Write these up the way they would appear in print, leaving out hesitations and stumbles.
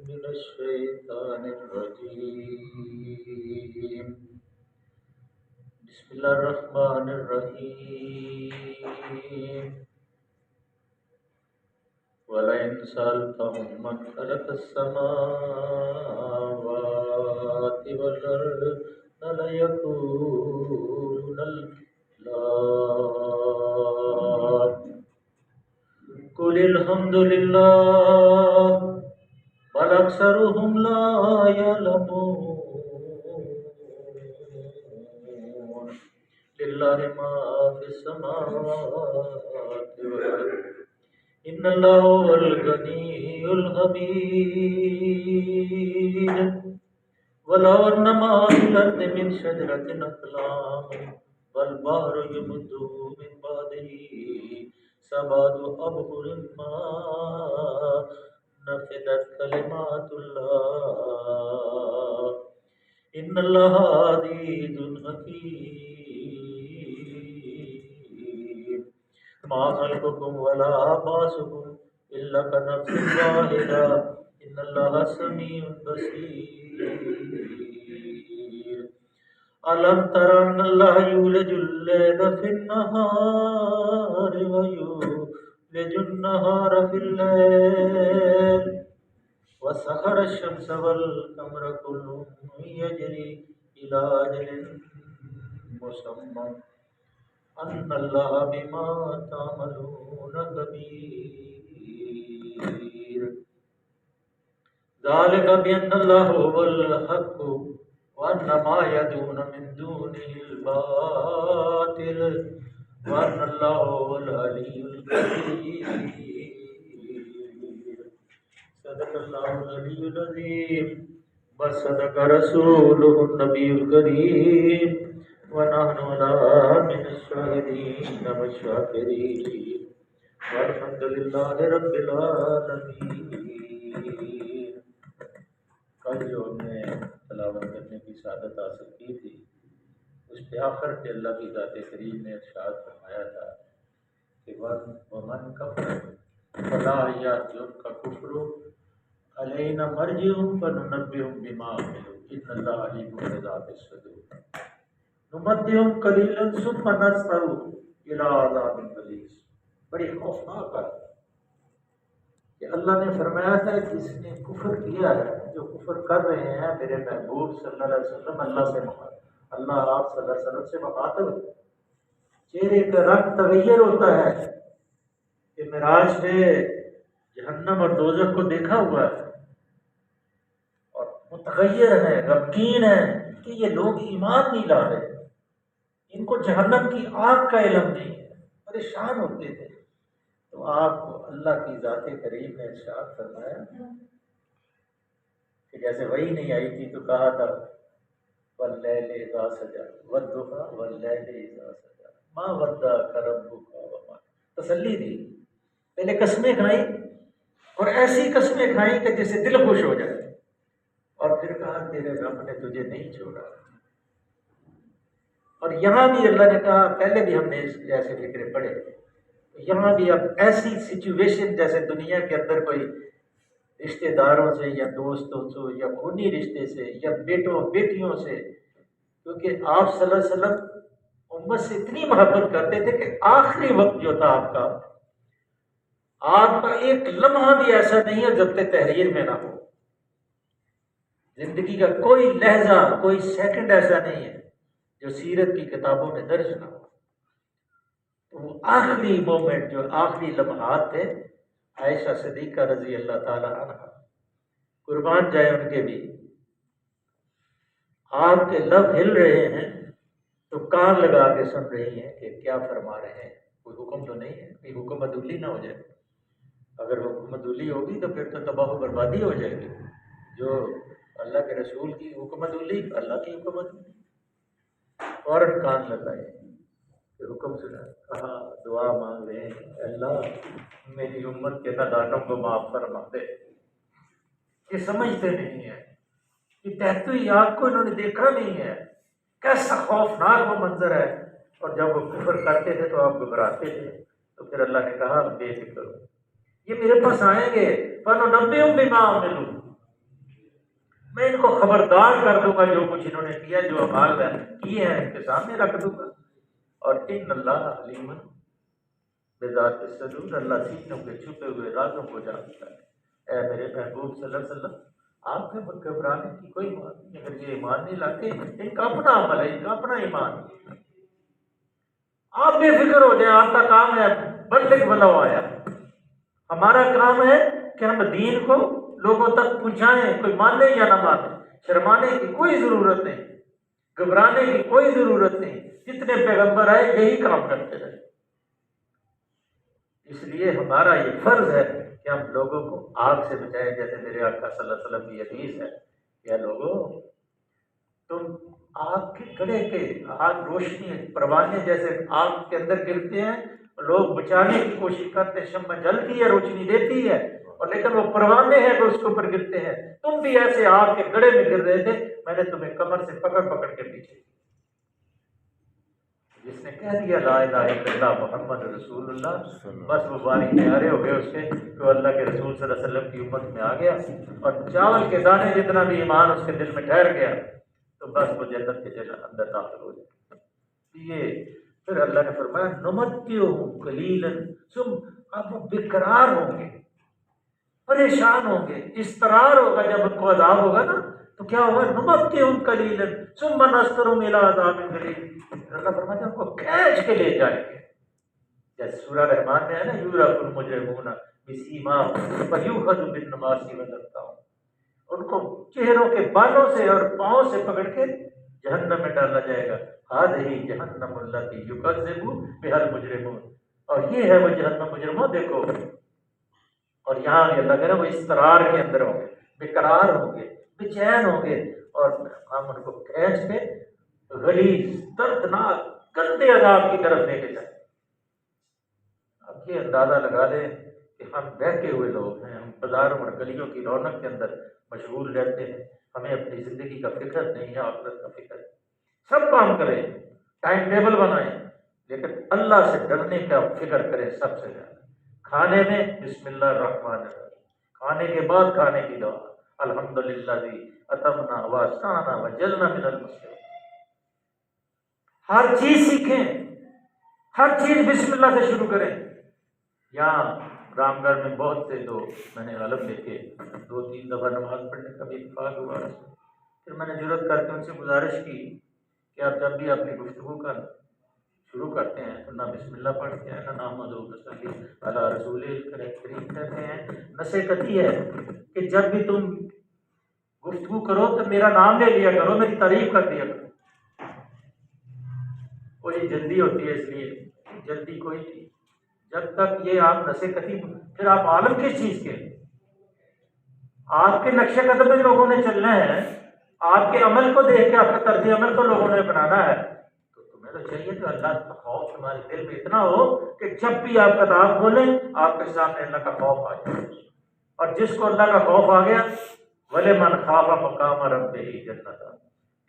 من الشيطان الرجيم. بسم الله الرحمن الرحيم. ولئن سألتهم من خلق السماوات والأرض ليقولن الله قل الحمد لله بل أكثرهم لا يعلمون. لله ما في السماوات والأرض إن الله هو الغني الحميد. ولو أن ما في الأرض من شجرة أقلام والبحر يمده من بعده سبعة أبحر ما نفدت كلمات الله إن الله عزيز حكيم. ما خلقكم ولا بعثكم إلا كنفس واحدة إن الله سميع بصير. ألم تر أن الله يولج الليل في النهار ويولج النهار في الليل وسخر الشمس والقمر كل يجري إلى أجل مسمى أن الله بما تعملون خبير. ذلك بأن الله هو الحق وأن ما يدعون من دونه الباطل وأن الله هو العلي الكبير. صدق الله العلي العظيم وصدق رسوله النبي الكريم ونحن على من الشاهدين والشاكرين والحمد لله رب العالمين. کل جو ہم نے تلاوت کرنے کی سعادت حاصل کی تھی اس پہ آخر پہ اللہ کی ذات کریم نے ارشاد فرمایا تھا کہ ومن کفر فلا یأتینک کفر علینا مرجعہم فننبئہم بما عملوا ان اللہ علیم بذات الصدور نمتعہم قلیلا ثم نضطرہم الی عذاب غلیظ. بڑی خوفناک بات کہ اللہ نے فرمایا تھا جس نے کفر کیا ہے، جو کفر کر رہے ہیں میرے محبوب صلی اللہ علیہ وسلم اللہ سے مخاطب، اللہ آپ صلی اللہ علیہ وسلم سے مخاطب، چہرے کا رنگ تغیر ہوتا ہے کہ معراج پہ جہنم اور دوزخ کو دیکھا ہوا ہے اور متغیر ہے، غمگین ہے کہ یہ لوگ ایمان نہیں لا رہے، ان کو جہنم کی آگ کا علم نہیں ہے، پریشان ہوتے تھے. تو آپ کو اللہ کی ذات کریم نے ارشاد فرمایا کہ جیسے وحی نہیں آئی تھی تو کہا تھا واللیل اذا سجا والضحیٰ واللیل اذا سجا ما ودعک ربک وما، تسلی دی. پہلے قسمیں کھائیں اور ایسی قسمیں کھائیں کہ جس سے دل خوش ہو جائے، اور پھر کہا تیرے رب نے تجھے نہیں چھوڑا. اور یہاں بھی اللہ نے کہا، پہلے بھی ہم نے اس جیسے فکرے پڑھے، یہاں بھی اب ایسی سچویشن جیسے دنیا کے اندر کوئی رشتہ داروں سے یا دوستوں سے یا خونی رشتے سے یا بیٹوں بیٹیوں سے، کیونکہ آپ صلی اللہ علیہ وسلم امت سے اتنی محبت کرتے تھے کہ آخری وقت جو تھا آپ کا ایک لمحہ بھی ایسا نہیں ہے جب تک تحریر میں نہ ہو. زندگی کا کوئی لہجہ کوئی سیکنڈ ایسا نہیں ہے جو سیرت کی کتابوں میں درج نہ ہو. تو وہ آخری مومنٹ جو آخری لمحات تھے، عائشہ صدیقہ رضی اللہ تعالی عنہ قربان جائے ان کے بھی، آپ کے لب ہل رہے ہیں تو کان لگا کے سن رہی ہیں کہ کیا فرما رہے ہیں. کوئی حکم تو نہیں ہے کہ حکم عدولی نہ ہو جائے. اگر حکم عدولی ہوگی تو پھر تو تباہ و بربادی ہو جائے گی. جو اللہ کے رسول کی حکم عدولی، اللہ کی حکم عدولی، فوراً کان لگائے، حکم سنا، کہا دعا مانگ رہے ہیں اللہ میری امت کے نادانوں کو معاف فرما دے. یہ سمجھتے نہیں ہیں کہ تہتی آگ کو انہوں نے دیکھا نہیں ہے، کیسا خوفناک وہ منظر ہے. اور جب وہ کفر کرتے تھے تو آپ گھبراتے تھے، تو پھر اللہ نے کہا بے فکر ہو، یہ میرے پاس آئیں گے، فَنُنَبِّئُهُم بِمَا عَمِلُوا، میں ان کو خبردار کر دوں گا جو کچھ انہوں نے کیا، جو اعمال کیے ہیں ان کے سامنے رکھ دوں گا۔ اور ان اللہ علیم بذات الصدور، اللہ سینوں کے چھپے ہوئے رازوں کو جانتا ہے۔ اے میرے محبوب صلی اللہ علیہ وسلم، آپ کے گھبرانے کی کوئی بات نہیں، اگر یہ ایمان نہیں لاتے، ان کا اپنا عمل ہے، ان کا اپنا ایمان ہے، آپ بے فکر ہو جائیں، آپ کا کام ہے بلغ ولو آیا، ہمارا کام ہے کہ ہم دین کو لوگوں تک پہنچائیں، کوئی مانے یا نہ مانے، شرمانے کی کوئی ضرورت نہیں، گھبرانے کی کوئی ضرورت نہیں، جتنے پیغمبر آئے یہی کام کرتے رہے۔ اس لیے ہمارا یہ فرض ہے کہ ہم لوگوں کو آگ سے بچائیں، جیسے میرے آقا صلی اللہ علیہ وسلم کی حدیث ہے، یا لوگوں تم آگ کے گڑے کے، آگ روشنی پروانے جیسے آگ کے اندر گرتے ہیں، لوگ بچانے کی کوشش کرتے ہیں، شمع جلتی ہے، روشنی دیتی ہے، اور لیکن وہ پروانے ہیں کہ اس کے اوپر گرتے ہیں۔ تم بھی ایسے آگ کے گڑے میں گر رہے تھے، میں نے تمہیں کمر سے پکڑ پکڑ کے پیچھے، جس نے کہہ دیا لا الہ الا اللہ محمد رسول اللہ، بس وہ باری پیارے ہو گئے اس کے، تو اللہ کے رسول صلی اللہ علیہ وسلم کی امت میں آ گیا، اور چاول کے دانے جتنا بھی ایمان اس کے دل میں ٹھہر گیا، تو بس وہ جنت کے اندر داخل ہو جائے۔ یہ پھر اللہ نے فرمایا نمتعہم قلیلا، ثم اب وہ بےقرار ہوں گے، پریشان ہوں گے، اضطرار ہوگا، جب ان کو عذاب ہوگا نا تو کیا ہوگا، نمتعہم قلیلا ثم نضطرہم الی عذاب غلیظ، اللہ فرماتے ہیں ان کو کھینچ کے لے جائیں گے، جیسے سورہ رحمان میں ہے نا یورف المجرمون بسیماہم فیؤخذ بالنواصی والأقدام، ان کو چہروں کے بالوں سے اور پاؤں سے پکڑ کے جہنم میں ڈالا جائے گا، ہذہ جہنم التی یکذب بہا المجرمون، اور یہ ہے وہ جہنم مجرموں دیکھو۔ اور یہاں بھی اللہ کہہ رہا ہے وہ اضطرار کے اندر ہوں گے، بے قرار ہوں گے، بے چین ہوں گے، اور ہم ان کو کھینچ کے غلیظ دردناک گندے عذاب کی طرف لے کے جائیں۔ اب یہ اندازہ لگا لیں کہ ہم بہتے ہوئے لوگ ہیں، ہم بازاروں اور گلیوں کی رونق کے اندر مشغول رہتے ہیں، ہمیں اپنی زندگی کا فکر نہیں ہے، آخرت کا فکر ہے، سب کام کریں، ٹائم ٹیبل بنائیں، لیکن اللہ سے ڈرنے کا فکر کریں سب سے زیادہ۔ کھانے میں بسم اللہ الرحمن الرحیم، کھانے کے بعد کھانے کی دعا الحمدللہ اتمنا واسعنا وجلنا من المسلمین، ہر چیز سیکھیں، ہر چیز بسم اللہ سے شروع کریں۔ یہاں رام گڑھ میں بہت سے لوگ میں نے عالم دیکھے، 2-3 دفعہ نماز پڑھنے کا بھی اتفاق ہوا، پھر میں نے جرأت کر کے ان سے گزارش کی کہ آپ جب بھی اپنی گفتگو کا شروع کرتے ہیں تو نہ بسم اللہ پڑھتے ہیں، نہ نحمدہ ونصلی علی رسول کریم کہتے ہیں۔ نصیحت یہ ہے کہ جب بھی تم گفتگو کرو تو میرا نام لے لیا کرو، میری تعریف کر دیا کرو۔ کوئی جلدی ہوتی ہے، اس لیے جلدی کوئی نہیں، جب تک یہ آپ نصیحتی، پھر آپ عالم کس چیز کے، آپ کے نقش قدم میں لوگوں نے چلنا ہے، آپ کے عمل کو دیکھ کے آپ کا طرز عمل کو لوگوں نے بنانا ہے، تو تمہیں تو چاہیے کہ اللہ کا خوف تمہارے دل میں اتنا ہو کہ جب بھی آپ کتاب کھولیں آپ کے سامنے اللہ کا خوف آ جائے، اور جس کو اللہ کا خوف آ گیا وَلِمَنْ خَافَ مَقَامَ رَبِّهِ جَنَّتَانِ،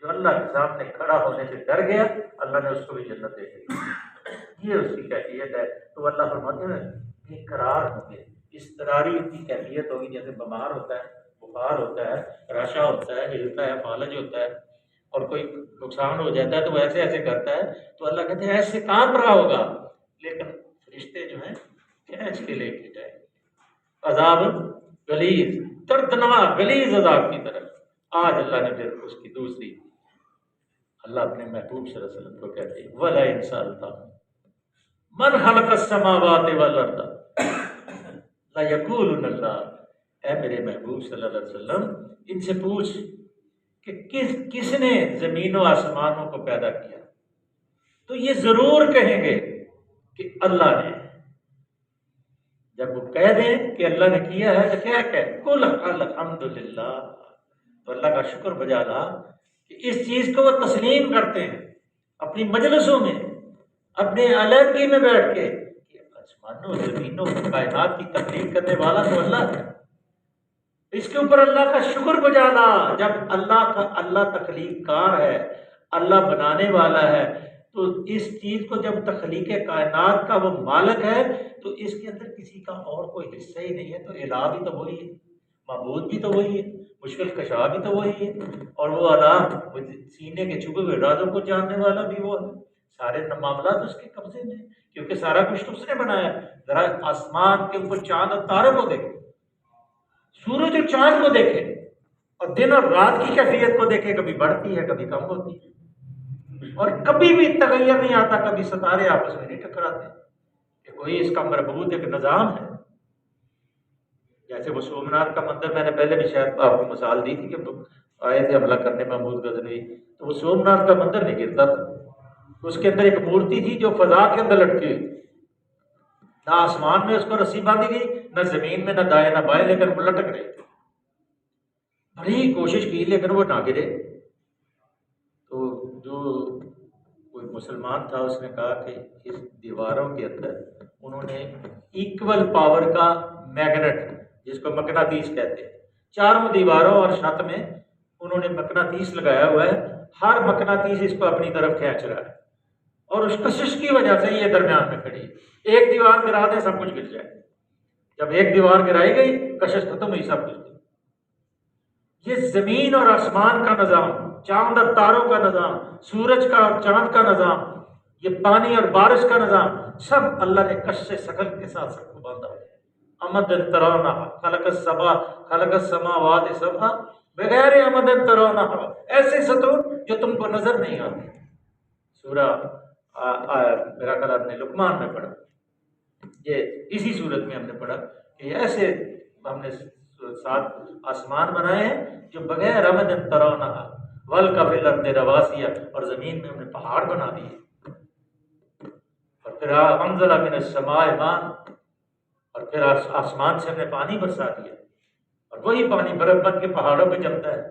جو اللہ کے سامنے کھڑا ہونے سے ڈر گیا اللہ نے اس کو بھی جنت دے دی، یہ اس کی کیفیت ہے۔ تو اللہ فرماتے ہیں بے قرار ہوں گے، اضطراری کی کیفیت ہوگی، جیسے بیمار ہوتا ہے، بخار ہوتا ہے، راشا ہوتا ہے، ہلتا ہے، فالج ہوتا ہے، اور کوئی نقصان ہو جاتا ہے تو وہ ایسے ایسے کرتا ہے، تو اللہ کہتے ہیں ایسے کام رہا ہوگا، لیکن فرشتے جو ہیں کھینچ کے لے کے جائیں گے عذاب غلیظ، دردناک غلیظ عذاب کی طرف۔ آج اللہ نے پھر اس کی دوسری، اللہ اپنے محبوب صلی اللہ علیہ وسلم کو کہتے ہیں وَلَئِن سَأَلْتَهُمْ مَنْ خَلَقَ السَّمَاوَاتِ وَالْأَرْضَ لَيَقُولُنَّ اللَّهُ، اے میرے محبوب صلی اللہ علیہ وسلم ان سے پوچھ کہ کس نے زمین و آسمانوں کو پیدا کیا، تو یہ ضرور کہیں گے کہ اللہ نے۔ جب وہ کہہ دیں کہ اللہ نے کیا ہے تو کیا کہ قُلْ الْحَمْدُلِلَّہ، تو اللہ کا شکر بجا لا کہ اس چیز کو وہ تسلیم کرتے ہیں اپنی مجلسوں میں، اپنے علیحدگی میں بیٹھ کے کہ آسمانوں زمینوں کائنات کی تخلیق کرنے والا تو اللہ ہے، اس کے اوپر اللہ کا شکر بجانا۔ جب اللہ تخلیق کار ہے، اللہ بنانے والا ہے، تو اس چیز کو جب تخلیق کائنات کا وہ مالک ہے تو اس کے اندر کسی کا اور کوئی حصہ ہی نہیں ہے، تو الہ بھی تو وہی ہے، معبود بھی تو وہی ہے، مشکل کشا بھی تو وہی ہے، اور وہ اللہ وہ سینے کے چھپے ہوئے رازوں کو جاننے والا بھی وہ ہے۔ سارے معاملات اس کے قبضے میں ہیں، کیونکہ سارا کچھ تو اس نے بنایا۔ ذرا آسمان کے اوپر چاند اور تاروں کو دیکھیں، سورج اور چاند کو دیکھیں، اور دن اور رات کی کیفیت کو دیکھیں، کبھی بڑھتی ہے کبھی کم ہوتی ہے، اور کبھی بھی تغیر نہیں آتا، کبھی ستارے آپس میں نہیں ٹکراتے، کہ کوئی اس کا مربوط ایک نظام ہے۔ جیسے وہ سومناتھ کا مندر، میں نے پہلے بھی شاید آپ کو مثال دی تھی کہ آئے تھے حملہ کرنے محمود غزنوی، تو وہ سومناتھ کا مندر نہیں گرتا تھا، اس کے اندر ایک مورتی تھی جو فضا کے اندر لٹکی ہوئی، نہ آسمان میں اس کو رسی باندھی گئی، نہ زمین میں، نہ دائیں نہ بائیں، لیکن وہ لٹک رہی تھی۔ بڑی کوشش کی لیکن وہ نہ گرے۔ تو جو کوئی مسلمان تھا اس نے کہا کہ اس دیواروں کے اندر انہوں نے ایکول پاور کا میگنیٹ، جس کو مقناطیس کہتے ہیں، چاروں دیواروں اور چھت میں انہوں نے مقناطیس لگایا ہوا ہے، ہر مقناطیس اس کو اپنی طرف کھینچ رہا ہے، اور اس کشش کی وجہ سے یہ درمیان میں کھڑی ہے۔ ایک دیوار گرا دیں سب کچھ گر جائے، جب ایک دیوار گرائی گئی کشش ختم ہوئی، سب کچھ گر۔ یہ زمین اور آسمان کا نظام، چاند اور تاروں کا نظام، سورج کا اور چاند کا نظام، یہ پانی اور بارش کا نظام، سب اللہ نے کش ثقل کے ساتھ سب کو باندھا ہے۔ امد ترونہ خلق السبا خلق السماوات سبا بغیر امد ترونہ، ایسے ستون جو تم کو نظر نہیں آتے۔ سورہ میرا خیال آپ نے لقمان میں پڑھا، یہ اسی صورت میں ہم نے پڑھا کہ ایسے ہم نے 7 آسمان بنائے ہیں جو بغیر امد ترونہ والقفی الارض رواسیہ، اور زمین میں ہم نے پہاڑ بنا دیے، اور پھر انزل من السماء ماء، اور پھر آسمان سے ہم نے پانی برسا دیا، اور وہی پانی برف بن کے پہاڑوں پہ جمتا ہے۔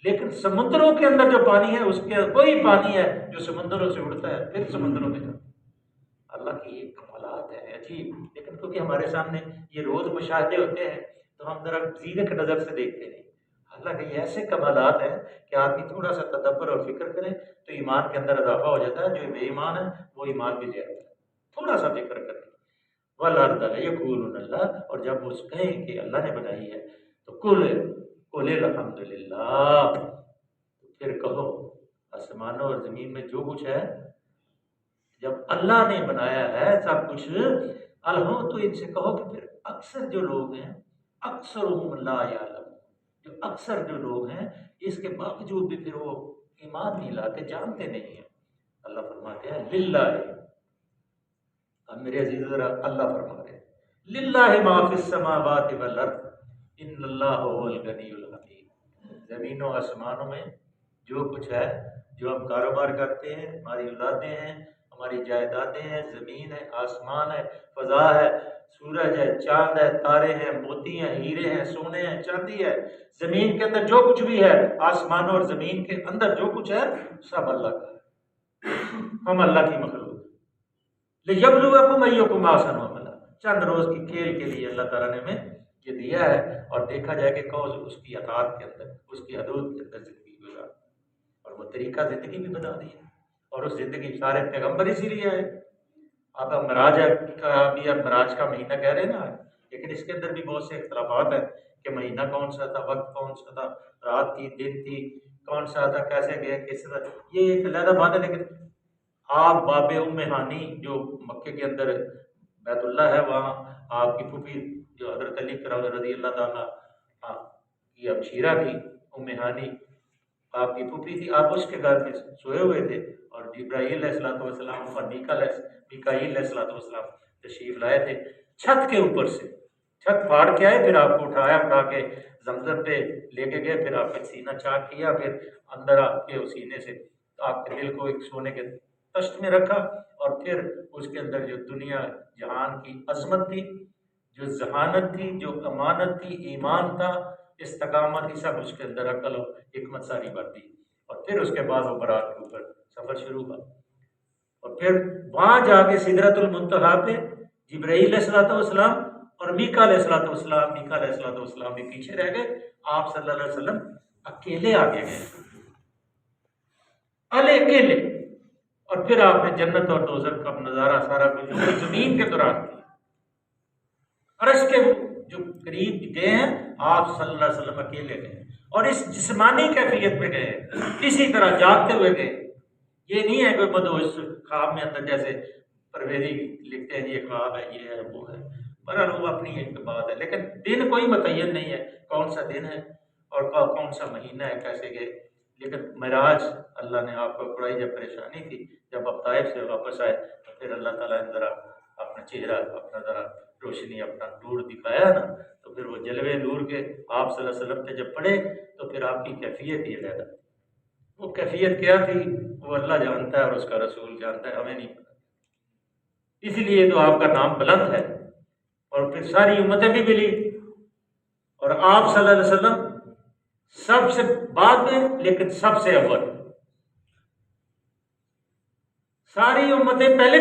لیکن سمندروں کے اندر جو پانی ہے اس کے وہی پانی ہے جو سمندروں سے اڑتا ہے پھر سمندروں میں جاتا ہے۔ اللہ کی یہ کمالات ہیں عجیب، لیکن کیونکہ ہمارے سامنے یہ روز مشاہدے ہوتے ہیں تو ہم ذرا زیرک نظر سے دیکھتے نہیں۔ اللہ کے یہ ایسے کمالات ہیں کہ آدمی تھوڑا سا تدبر اور فکر کرے تو ایمان کے اندر اضافہ ہو جاتا ہے، جو بے ایمان ہے وہ ایمان بھی لے آتا ہے، تھوڑا سا فکر کرے۔ وَالْأَرْضَ يَقُولُونَ اللَّهُ، اور جب وہ کہیں کہ اللہ نے بنائی ہے تو قُلْ الْحَمْدُ لِلَّهِ، تو پھر کہو آسمانوں اور زمین میں جو کچھ ہے جب اللہ نے بنایا ہے سب کچھ، الحمد، تو ان سے کہو کہ پھر اکثر جو لوگ ہیں اکثرهم لا یعلمون، جو اکثر جو لوگ ہیں اس کے باوجود بھی پھر وہ ایمان نہیں لاتے، جانتے نہیں ہیں۔ اللہ فرماتے ہیں للہ، اب میرے عزیز ذرا اللہ فرما رہے ہیں للہ ما فی السماوات والارض ان اللہ هو الغنی الحمید، زمینوں آسمانوں میں جو کچھ ہے، جو ہم کاروبار کرتے ہیں، ہماری اولادیں ہیں، ہماری جائیدادیں ہیں، زمین ہے، آسمان ہے، فضا ہے، سورج ہے، چاند ہے، تارے ہیں، موتی ہیں، ہیرے ہیں، سونے ہیں، چاندی ہے، زمین کے اندر جو کچھ بھی ہے، آسمانوں اور زمین کے اندر جو کچھ ہے سب اللہ کا ہے، ہم اللہ کی مخلوق۔ لِيَبْلُوَكُمْ أَيُّكُمْ أَحْسَنُ عَمَلًا، چند روز کی کھیل کے لیے اللہ تعالیٰ نے ہمیں یہ دیا ہے، اور دیکھا جائے کہ کون اس کی اطاعت کے اندر، اس کی حدود کے اندر زندگی گزار، اور وہ طریقہ زندگی بھی بتا دیا، اور اس زندگی سارے پیغمبر اسی لیے آئے۔ اب معراج کا بھی، اب معراج کا مہینہ کہہ رہے ہیں نا، لیکن اس کے اندر بھی بہت سے اختلافات ہیں کہ مہینہ کون سا تھا، وقت کون سا تھا، رات تھی دن تھی، کون سا تھا، کیسے گئے، کس طرح، یہ ایک علیحدہ بات ہے۔ لیکن آپ باب ام ہانی جو مکے کے اندر بیت اللہ ہے، وہاں آپ کی پھوپھی جو حضرت علی رضی اللہ تعالیٰ کی ہمشیرہ تھی، ام ہانی آپ کی پھوپھی تھی، آپ اس کے گھر میں سوئے ہوئے تھے، اور جبرائیل علیہ السلام اور میکائیل علیہ السلام تشریف لائے تھے چھت کے اوپر سے، چھت پھاڑ کے آئے، پھر آپ کو اٹھایا، اٹھا کے زمزم پہ لے کے گئے، پھر آپ کا سینہ چاک کیا، پھر اندر آپ کے سینے سے آپ کے دل کو ایک سونے کے تشت میں رکھا، اور پھر اس کے اندر جو دنیا جہان کی عظمت تھی، جو ذہانت تھی، جو امانت تھی، ایمان تھا، استقامت تھی، سب اس کے اندر عقل و حکمت ساری بڑھتی، اور پھر اس کے بعد وہ برات کے اوپر سفر شروع ہوا، اور پھر وہاں جا کے سدرۃ المنتہا پہ جبرائیل علیہ السلام اور میکا علیہ السلام بھی پیچھے رہ گئے، آپ صلی اللہ علیہ وسلم اکیلے آگے گئے، اکیلے، اور پھر آپ نے جنت اور دوزخ کا نظارہ سارا کچھ زمین کے دوران کیا، عرش کے جو قریب گئے ہیں آپ صلی اللہ علیہ وسلم اکیلے گئے، اور اس جسمانی کیفیت میں گئے، کسی طرح جاگتے ہوئے گئے۔ یہ نہیں ہے کہ مدہوش خواب میں اندر جیسے پرویزی لکھتے ہیں یہ خواب ہے، یہ ہے، وہ ہے، بہرحال وہ اپنی ایک بات ہے، لیکن دن کوئی متعین نہیں ہے کون سا دن ہے اور کون سا مہینہ ہے، کیسے گئے۔ لیکن معراج اللہ نے آپ کو پڑھائی، جب پریشانی تھی، جب آپ طائف سے واپس آئے تو پھر اللہ تعالیٰ نے ذرا اپنا چہرہ، اپنا ذرا روشنی، اپنا نور دکھایا نا، تو پھر وہ جلوے نور کے آپ صلی اللہ علیہ وسلم پہ جب پڑھے تو پھر آپ کی کیفیت ہی علیحدہ، وہ کیفیت کیا تھی وہ اللہ جانتا ہے اور اس کا رسول جانتا ہے، ہمیں نہیں پتا۔ اس لیے تو آپ کا نام بلند ہے، اور پھر ساری امتیں بھی ملی، اور آپ صلی اللہ علیہ وسلم سب سے بعد میں لیکن سب سے اول، ساری امتیں پہلے